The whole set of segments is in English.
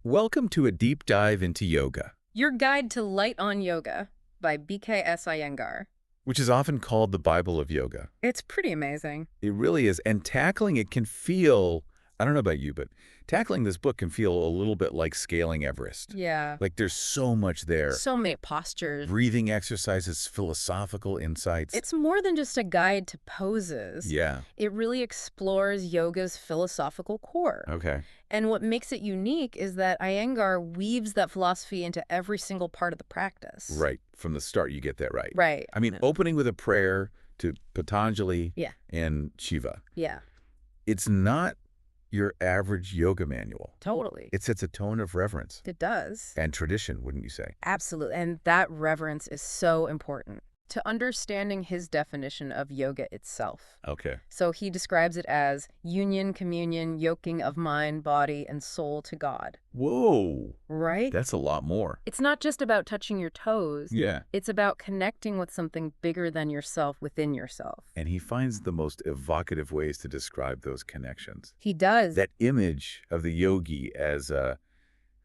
Welcome to a deep dive into yoga, Your Guide to Light on Yoga by B.K.S. Iyengar. which is often called the Bible of yoga. It's pretty amazing. It really is. And tackling it can feel, I don't know about you, but tackling this book can feel a little bit like scaling Everest. Yeah. Like there's so much there. So many postures. Breathing exercises, philosophical insights. It's more than just a guide to poses. Yeah. It really explores yoga's philosophical core. Okay. And what makes it unique is that Iyengar weaves that philosophy into every single part of the practice. Right. From the start, you get that right. Right. I mean, opening with a prayer to Patanjali Yeah. and Shiva. Yeah. It's not your average yoga manual. Totally. It sets a tone of reverence It does. and tradition, wouldn't you say? Absolutely. And that reverence is so important to understanding his definition of yoga itself. Okay. So he describes it as union, communion, yoking of mind, body, and soul to God. Whoa. Right? That's a lot more. It's not just about touching your toes. Yeah. It's about connecting with something bigger than yourself within yourself. And he finds the most evocative ways to describe those connections. He does. That image of the yogi as a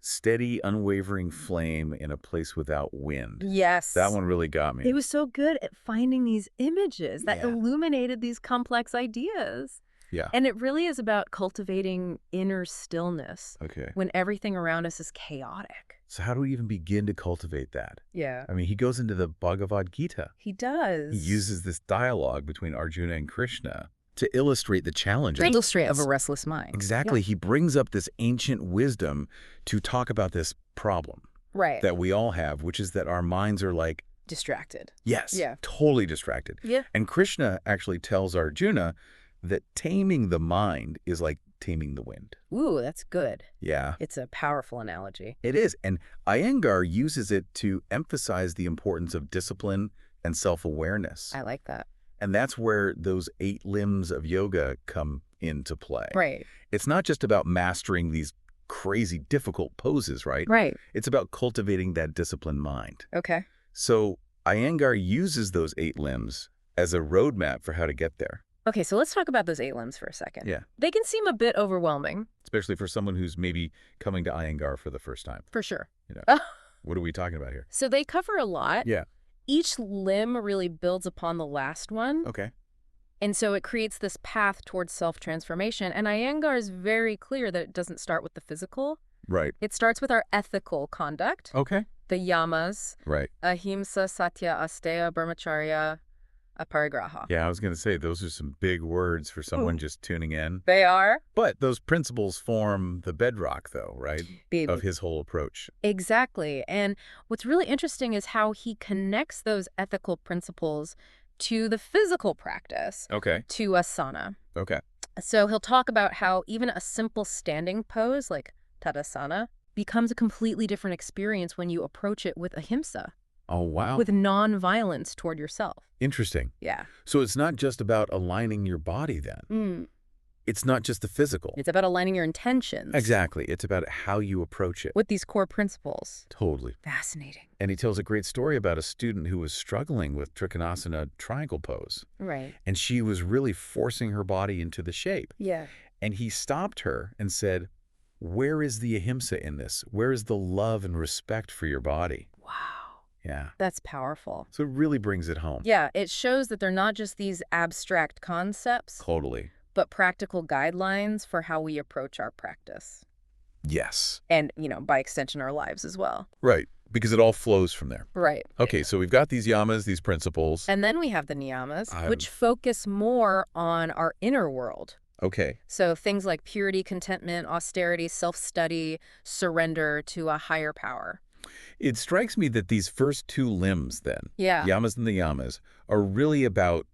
steady, unwavering flame in a place without wind. Yes. That one really got me. It was so good at finding these images that Yeah. illuminated these complex ideas. Yeah. And it really is about cultivating inner stillness Okay. when everything around us is chaotic. So how do we even begin to cultivate that? Yeah. I mean, he goes into the Bhagavad Gita. He does. He uses this dialogue between Arjuna and Krishna to illustrate the challenge. to illustrate of a restless mind. Exactly. He brings up this ancient wisdom to talk about this problem Right. that we all have, which is that our minds are like, Distracted. yes, Yeah. totally distracted. Yeah. And Krishna actually tells Arjuna that taming the mind is like taming the wind. Ooh, that's good. Yeah, It's a powerful analogy. it is. And Iyengar uses it to emphasize the importance of discipline and self-awareness. I like that. And that's where those 8 limbs of yoga come into play. Right. It's not just about mastering these crazy difficult poses, right? Right. It's about cultivating that disciplined mind. Okay. So Iyengar uses those 8 limbs as a roadmap for how to get there. Okay, so let's talk about those 8 limbs for a second. Yeah. They can seem a bit overwhelming. Especially for someone who's maybe coming to Iyengar for the first time. For sure. You know, Oh. what are we talking about here? So they cover a lot. Yeah. Each limb really builds upon the last one. Okay. And so it creates this path towards self-transformation. And Iyengar is very clear that it doesn't start with the physical. Right. It starts with our ethical conduct, Okay. the yamas, Right. ahimsa, satya, asteya, brahmacharya, aparigraha. Yeah, I was going to say, those are some big words for someone just tuning in. They are? But those principles form the bedrock, though, right, Baby. of his whole approach. Exactly. And what's really interesting is how he connects those ethical principles to the physical practice, Okay. to asana. Okay. So he'll talk about how even a simple standing pose like tadasana becomes a completely different experience when you approach it with ahimsa, Oh, wow. with non-violence toward yourself. Interesting. Yeah. So it's not just about aligning your body then. It's not just the physical. It's about aligning your intentions. Exactly. It's about how you approach it. With these core principles. Totally. Fascinating. And he tells a great story about a student who was struggling with Trikonasana triangle pose. Right. And she was really forcing her body into the shape. Yeah. And he stopped her and said, where is the ahimsa in this? Where is the love and respect for your body? Wow. Yeah. That's powerful. So it really brings it home. Yeah, it shows that they're not just these abstract concepts, Totally. but practical guidelines for how we approach our practice. Yes. And, by extension, our lives as well. Right. Because it all flows from there. Right. Okay, so we've got these yamas, these principles. And then we have the niyamas, which focus more on our inner world. Okay. So things like purity, contentment, austerity, self-study, surrender to a higher power. It strikes me that these first 2 limbs then, Yeah. yamas and the yamas, are really about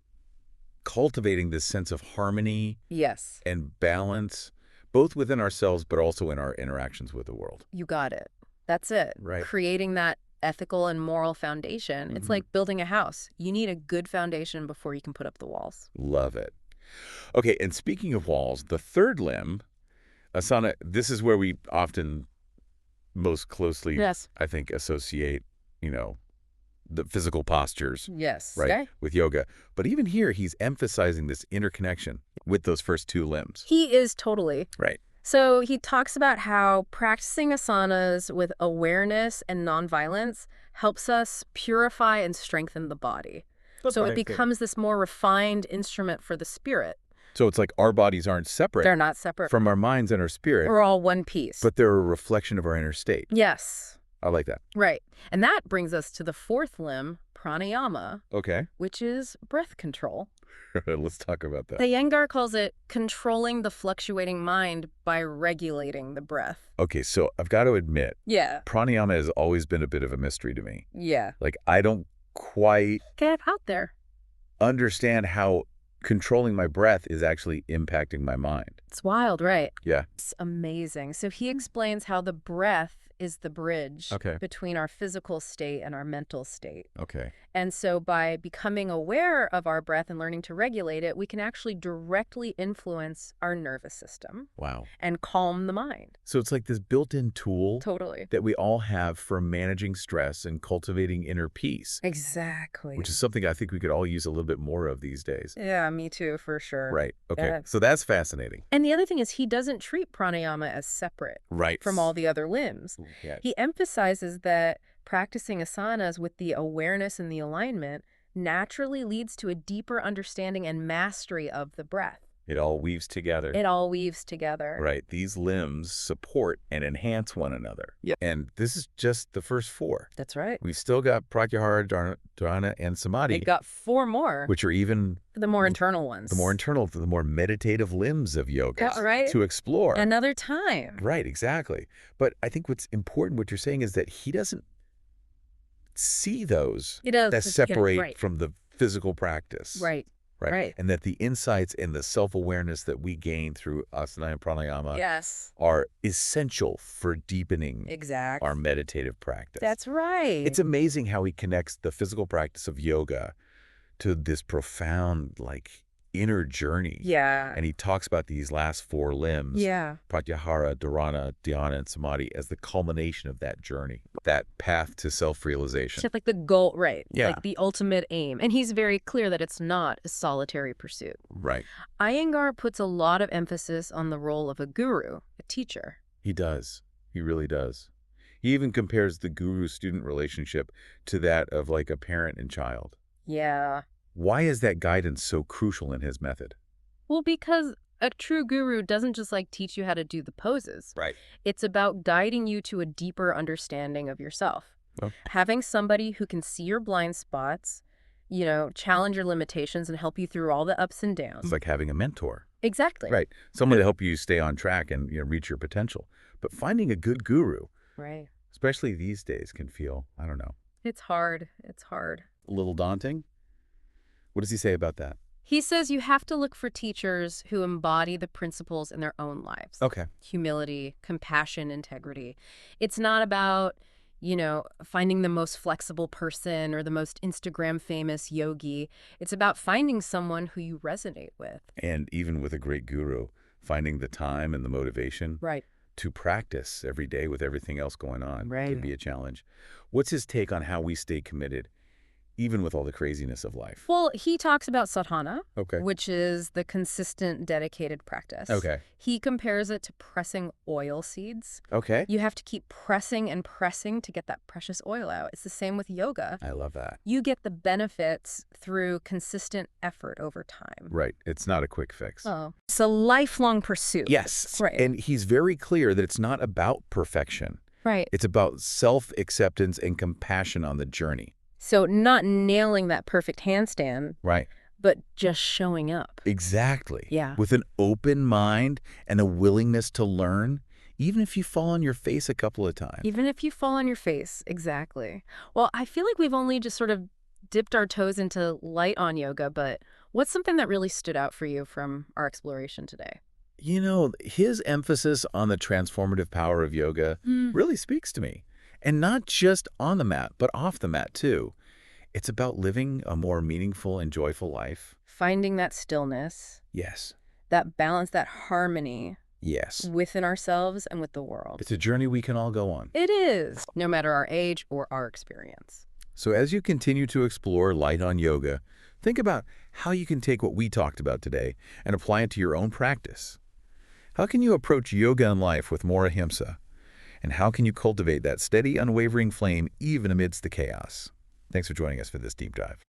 cultivating this sense of harmony Yes. and balance, both within ourselves but also in our interactions with the world. You got it. That's it. Right. Creating that ethical and moral foundation. It's like building a house. You need a good foundation before you can put up the walls. Love it. Okay, and speaking of walls, the 3rd limb, asana, this is where we often most closely, Yes. I think, associate, the physical postures, Yes. right, Okay. with yoga. But even here, he's emphasizing this interconnection with those first 2 limbs. He is totally. Right. So he talks about how practicing asanas with awareness and nonviolence helps us purify and strengthen the body. So it becomes this more refined instrument for the spirit. So it's like our bodies aren't separate They're not separate. from our minds and our spirit, We're all one piece. but they're a reflection of our inner state. Yes. I like that. Right. And that brings us to the fourth limb, pranayama, Okay. which is breath control. Let's talk about that. The Iyengar calls it controlling the fluctuating mind by regulating the breath. Okay, so I've got to admit, Yeah. pranayama has always been a bit of a mystery to me. Yeah. Like, I don't quite Get out there. understand how controlling my breath is actually impacting my mind. It's wild, right? Yeah. It's amazing. So he explains how the breath is the bridge Okay. between our physical state and our mental state. Okay. And so by becoming aware of our breath and learning to regulate it, we can actually directly influence our nervous system Wow. and calm the mind. So it's like this built-in tool Totally. that we all have for managing stress and cultivating inner peace, Exactly. which is something I think we could all use a little bit more of these days. Yeah, me too, for sure. Right. Okay. Yeah. So that's fascinating. And the other thing is he doesn't treat pranayama as separate Right. from all the other limbs. Yeah. He emphasizes that practicing asanas with the awareness and the alignment naturally leads to a deeper understanding and mastery of the breath. It all weaves together. It all weaves together. Right. These limbs support and enhance one another. Yeah. And this is just the first four. That's right. We've still got Pratyahara, Dharana, and Samadhi, They've got four more, which are even the more internal ones. the more internal, the more meditative limbs of yoga Yeah, right. to explore. Another time. Right, exactly. But I think what's important, what you're saying, is that he doesn't see those It does. that separate Right. from the physical practice. Right. Right. Right. And that the insights and the self-awareness that we gain through asana and pranayama Yes. are essential for deepening Exactly. our meditative practice. That's right. It's amazing how he connects the physical practice of yoga to this profound, like, inner journey. Yeah. And he talks about these last four limbs, Yeah. Pratyahara, Dharana, Dhyana, and Samadhi, as the culmination of that journey, that path to self-realization. Just like the goal, right? Yeah. Like the ultimate aim. And he's very clear that it's not a solitary pursuit. Right. Iyengar puts a lot of emphasis on the role of a guru, a teacher. He does. He really does. He even compares the guru-student relationship to that of, like, a parent and child. Yeah. Why is that guidance so crucial in his method? Well, because a true guru doesn't just like teach you how to do the poses. Right. It's about guiding you to a deeper understanding of yourself. Well. Having somebody who can see your blind spots, challenge your limitations and help you through all the ups and downs. It's like having a mentor. Exactly. Right. Someone to help you stay on track and reach your potential. But finding a good guru, Right. especially these days, can feel, I don't know, It's hard. It's hard. a little daunting. What does he say about that? He says you have to look for teachers who embody the principles in their own lives. Okay. Humility, compassion, integrity. It's not about, finding the most flexible person or the most Instagram famous yogi. It's about finding someone who you resonate with. And even with a great guru, finding the time and the motivation Right. to practice every day with everything else going on Right. can be a challenge. What's his take on how we stay committed, even with all the craziness of life? Well, he talks about sadhana, Okay. which is the consistent, dedicated practice. Okay. He compares it to pressing oil seeds. Okay. You have to keep pressing and pressing to get that precious oil out. It's the same with yoga. I love that. You get the benefits through consistent effort over time. Right. It's not a quick fix. Oh. It's a lifelong pursuit. Yes. Right. And he's very clear that it's not about perfection. Right. It's about self-acceptance and compassion on the journey. So not nailing that perfect handstand, Right. but just showing up. Exactly. Yeah. With an open mind and a willingness to learn, even if you fall on your face a couple of times. Even if you fall on your face. Exactly. Well, I feel like we've only just sort of dipped our toes into light on yoga, but what's something that really stood out for you from our exploration today? His emphasis on the transformative power of yoga really speaks to me. And not just on the mat, but off the mat, too. It's about living a more meaningful and joyful life. Finding that stillness, Yes. that balance, that harmony Yes. within ourselves and with the world. It's a journey we can all go on. It is, no matter our age or our experience. So as you continue to explore light on yoga, think about how you can take what we talked about today and apply it to your own practice. How can you approach yoga in life with more ahimsa? And how can you cultivate that steady, unwavering flame even amidst the chaos? Thanks for joining us for this deep dive.